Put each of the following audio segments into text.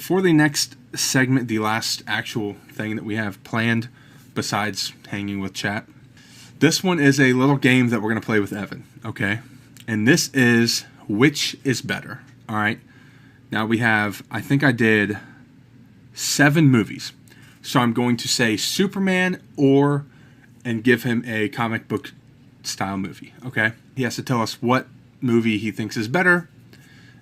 For the next segment, the last actual thing that we have planned, besides hanging with chat, this one is a little game that we're going to play with Evan, okay? And this is which is better, all right? Now we have, I think I did 7 movies. So I'm going to say Superman and give him a comic book style movie, okay? He has to tell us what movie he thinks is better,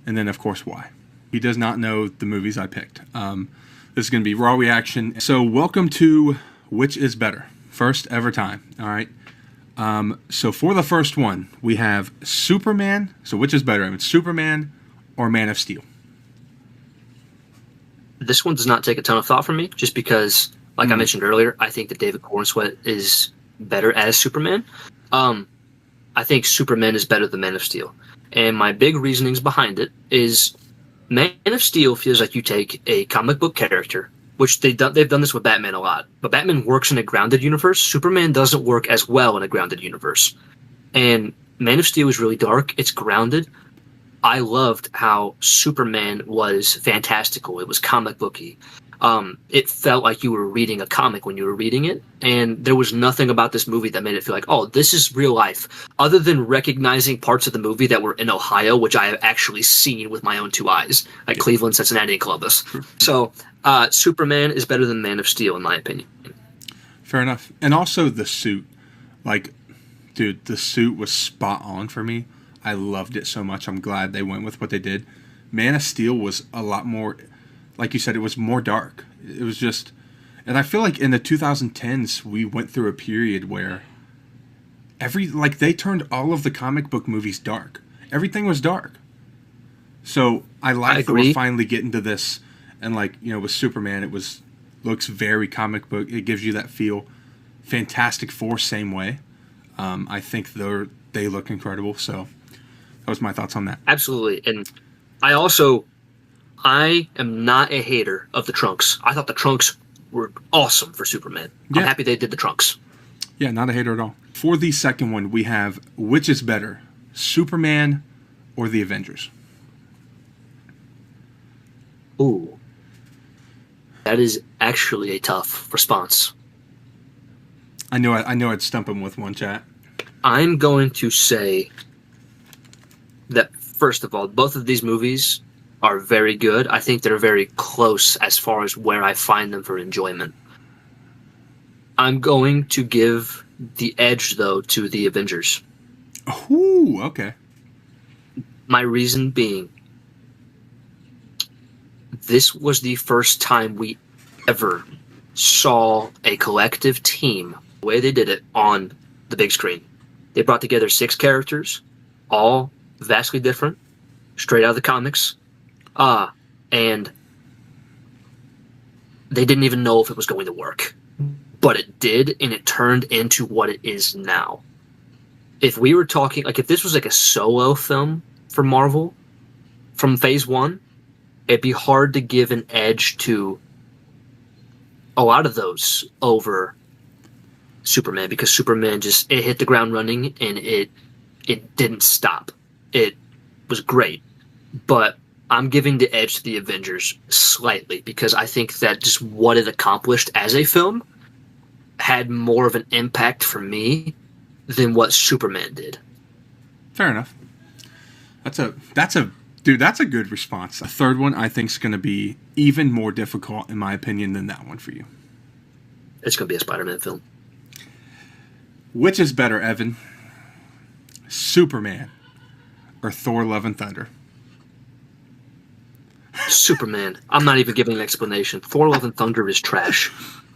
and then of course why. He does not know the movies I picked. This is going to be raw reaction. So welcome to Which is Better. First ever time, all right? So for the first one, we have Superman. So which is better? I mean, Superman or Man of Steel? This one does not take a ton of thought from me, just because, like I mentioned earlier, I think that David Corenswet is better as Superman. I think Superman is better than Man of Steel. And my big reasonings behind it is Man of Steel feels like you take a comic book character, which they've done this with Batman a lot, but Batman works in a grounded universe. Superman doesn't work as well in a grounded universe. And Man of Steel is really dark. It's grounded. I loved how Superman was fantastical. It was comic booky. It felt like you were reading a comic when you were reading it, and there was nothing about this movie that made it feel like, oh, this is real life, other than recognizing parts of the movie that were in Ohio, which I have actually seen with my own 2 eyes, like Cleveland, Cincinnati, and Columbus. So Superman is better than Man of Steel, in my opinion. Fair enough. And also the suit. Like, dude, the suit was spot on for me. I loved it so much. I'm glad they went with what they did. Man of Steel was a lot more, like you said, it was more dark. It was just, and I feel like in the 2010s, we went through a period where they turned all of the comic book movies dark. Everything was dark. So I like that we're finally getting to this. And with Superman, looks very comic book. It gives you that feel. Fantastic Four, same way. I think they look incredible. So that was my thoughts on that. Absolutely. And I am not a hater of the trunks. I thought the trunks were awesome for Superman. Yeah. I'm happy they did the trunks. Yeah, not a hater at all. For the second one, we have which is better, Superman or the Avengers? Ooh. That is actually a tough response. I know I'd stump him with one, chat. I'm going to say that, first of all, both of these movies are very good. I think they're very close as far as where I find them for enjoyment. I'm going to give the edge, though, to the Avengers. Ooh, okay. My reason being, this was the first time we ever saw a collective team, the way they did it, on the big screen. They brought together 6 characters, all vastly different, straight out of the comics, and they didn't even know if it was going to work. But it did, and it turned into what it is now. If we were talking, if this was a solo film for Marvel from Phase 1, it'd be hard to give an edge to a lot of those over Superman, because Superman it hit the ground running, and it didn't stop. It was great, but I'm giving the edge to the Avengers slightly, because I think that just what it accomplished as a film had more of an impact for me than what Superman did. Fair enough. That's a good response. A third one I think is going to be even more difficult, in my opinion, than that one for you. It's going to be a Spider-Man film. Which is better, Evan? Superman or Thor: Love and Thunder? Superman. I'm not even giving an explanation. Thor: Love and Thunder is trash.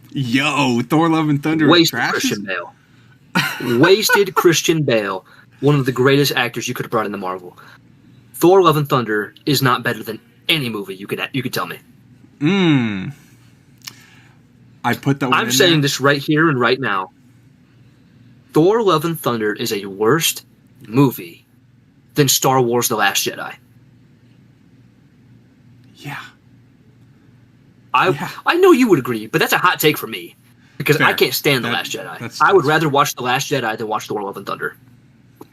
Yo, Thor: Love and Thunder is trash? Christian Bale. Wasted Christian Bale. One of the greatest actors you could have brought into Marvel. Thor: Love and Thunder is not better than any movie you could tell me. I put that one I'm saying this right here and right now. Thor: Love and Thunder is a worse movie than Star Wars: The Last Jedi. Yeah. I know you would agree, but that's a hot take for me. Because I can't stand The Last Jedi. I would rather watch The Last Jedi than watch Thor: Love and Thunder.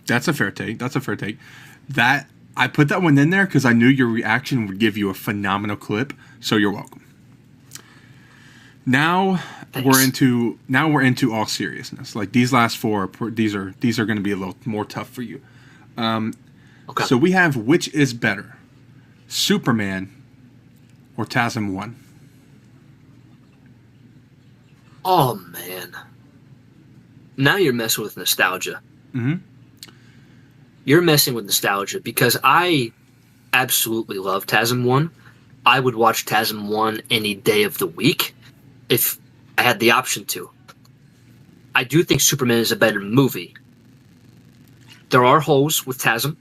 That's a fair take. That I put that one in there because I knew your reaction would give you a phenomenal clip. So you're welcome. Now Thanks. we're into all seriousness. Like these last four, these are going to be a little more tough for you. Okay. So we have, which is better, Superman or TASM 1? Oh man, now you're messing with nostalgia. Mm-hmm. You're messing with nostalgia because I absolutely love TASM 1. I would watch TASM 1 any day of the week if I had the option to. I do think Superman is a better movie. There are holes with TASM.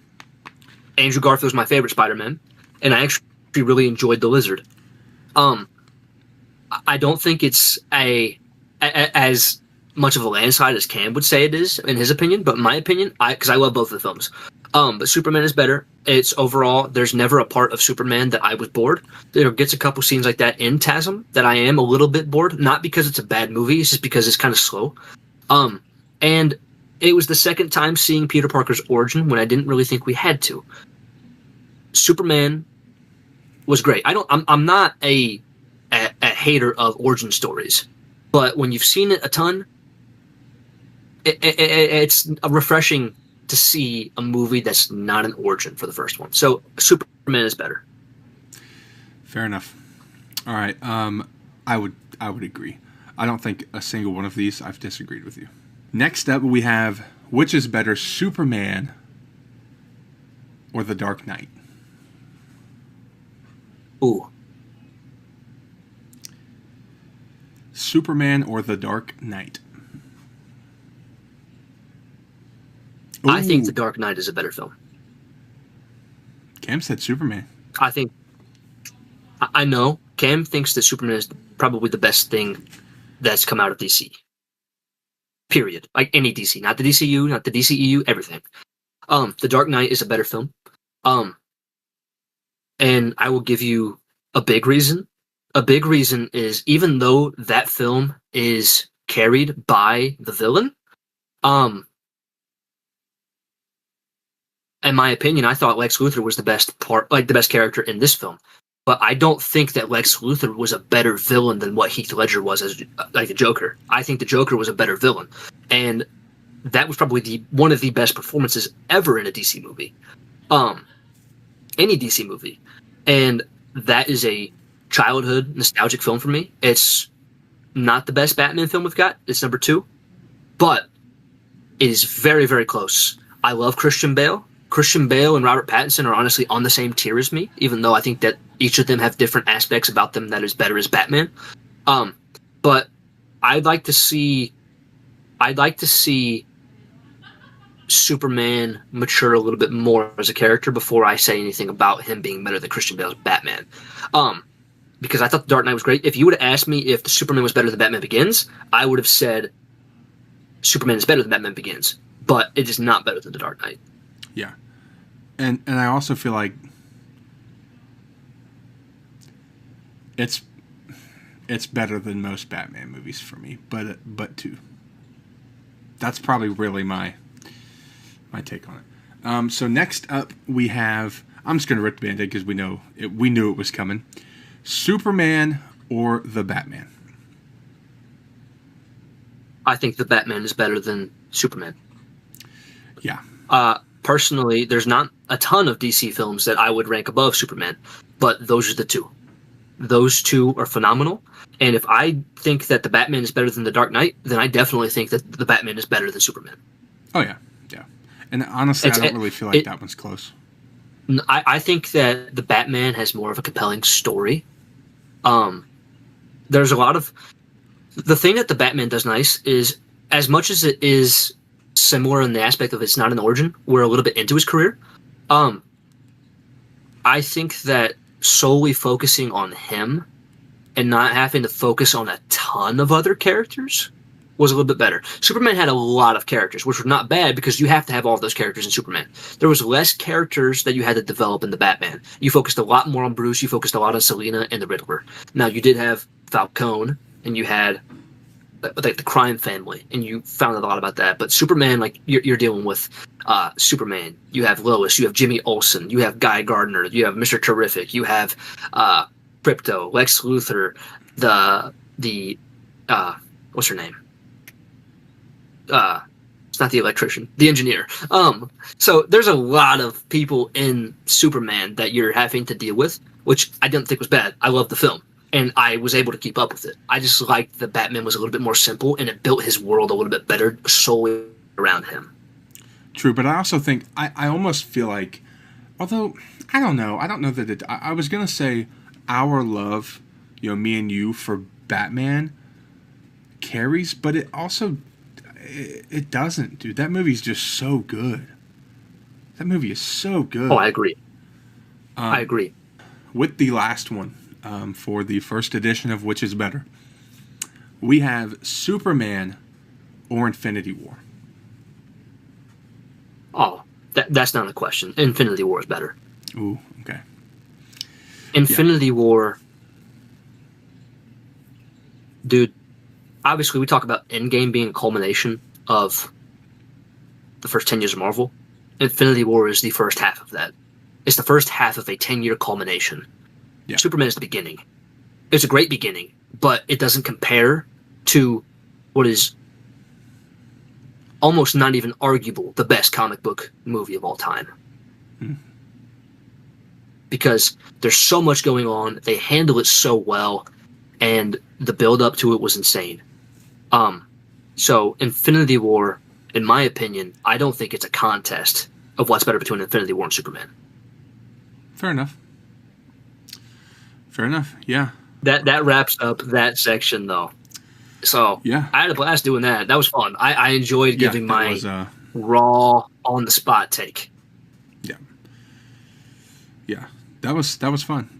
Andrew Garfield's my favorite Spider-Man, and I actually really enjoyed The Lizard. I don't think it's as much of a landslide as Cam would say it is, in his opinion, but in my opinion, because I love both of the films. But Superman is better. It's overall, there's never a part of Superman that I was bored. There gets a couple scenes like that in TASM that I am a little bit bored, not because it's a bad movie, it's just because it's kind of slow. And it was the second time seeing Peter Parker's origin when I didn't really think we had to. Superman was great. I'm not a hater of origin stories, but when you've seen it a ton, it's refreshing to see a movie that's not an origin for the first one. So Superman is better. Fair enough. All right. I would agree. I don't think a single one of these I've disagreed with you. Next up, we have, which is better, Superman or The Dark Knight? Ooh. Superman or The Dark Knight? Ooh. I think The Dark Knight is a better film. Cam said Superman. I know Cam thinks that Superman is probably the best thing that's come out of DC. Period. Like any DC, not the DCU, not the DCEU, everything. The Dark Knight is a better film. And I will give you a big reason. A big reason is even though that film is carried by the villain, in my opinion, I thought Lex Luthor was the best part, like the best character in this film. But I don't think that Lex Luthor was a better villain than what Heath Ledger was as like the Joker. I think the Joker was a better villain, and that was probably one of the best performances ever in a DC movie, any DC movie, and that is a childhood nostalgic film for me. It's not the best Batman film we've got. It's number 2, but it is very, very close. I love Christian Bale. Christian Bale and Robert Pattinson are honestly on the same tier as me, even though I think that each of them have different aspects about them that is better as Batman. But I'd like to see Superman mature a little bit more as a character before I say anything about him being better than Christian Bale's Batman. Because I thought The Dark Knight was great. If you would have asked me if the Superman was better than Batman Begins, I would have said Superman is better than Batman Begins. But it is not better than The Dark Knight. Yeah. And I also feel like it's better than most Batman movies for me, but too. That's probably really my take on it. So next up we have, I'm just going to rip the Band-Aid because we knew it was coming. Superman or the Batman? I think the Batman is better than Superman. Yeah. Personally, there's not a ton of DC films that I would rank above Superman, but those are the two. Those two are phenomenal. And if I think that the Batman is better than the Dark Knight, then I definitely think that the Batman is better than Superman. Oh, yeah. Yeah. And honestly, I don't really feel like that one's close. I think that the Batman has more of a compelling story. There's a lot of... The thing that the Batman does nice is, as much as it is similar in the aspect of it's not an origin, we're a little bit into his career. I think that solely focusing on him and not having to focus on a ton of other characters was a little bit better. Superman had a lot of characters, which were not bad because you have to have all of those characters in Superman. There was less characters that you had to develop in the Batman. You focused a lot more on Bruce, you focused a lot on Selina and the Riddler. Now, you did have Falcone, and you had like the crime family, and you found out a lot about that. But Superman, like you're dealing with Superman. You have Lois, you have Jimmy Olsen, you have Guy Gardner, you have Mr. Terrific, you have Crypto, Lex Luthor, the what's her name? It's not the electrician, the engineer. So there's a lot of people in Superman that you're having to deal with, which I didn't think was bad. I love the film, and I was able to keep up with it. I just liked that Batman was a little bit more simple, and it built his world a little bit better solely around him. True, but I also think I almost feel like, although I don't know that it. I was gonna say our love, me and you for Batman carries, but it also it doesn't, dude. That movie's just so good. That movie is so good. Oh, I agree. I agree. With the last one, for the first edition of Which Is Better, we have Superman or Infinity War. Oh, that's not a question. Infinity War is better. Ooh, okay. Infinity War, dude. Obviously, we talk about Endgame being a culmination of the first 10 years of Marvel. Infinity War is the first half of that. It's the first half of a 10-year culmination. Yeah. Superman is the beginning. It's a great beginning, but it doesn't compare to what is almost not even arguable the best comic book movie of all time. Because there's so much going on. They handle it so well, and the build up to it was insane. So Infinity War, in my opinion, I don't think it's a contest of what's better between Infinity War and Superman. Fair enough. Yeah. That wraps up that section, though. So yeah, I had a blast doing that. That was fun. I enjoyed giving my raw, on the spot take. Yeah. That was fun.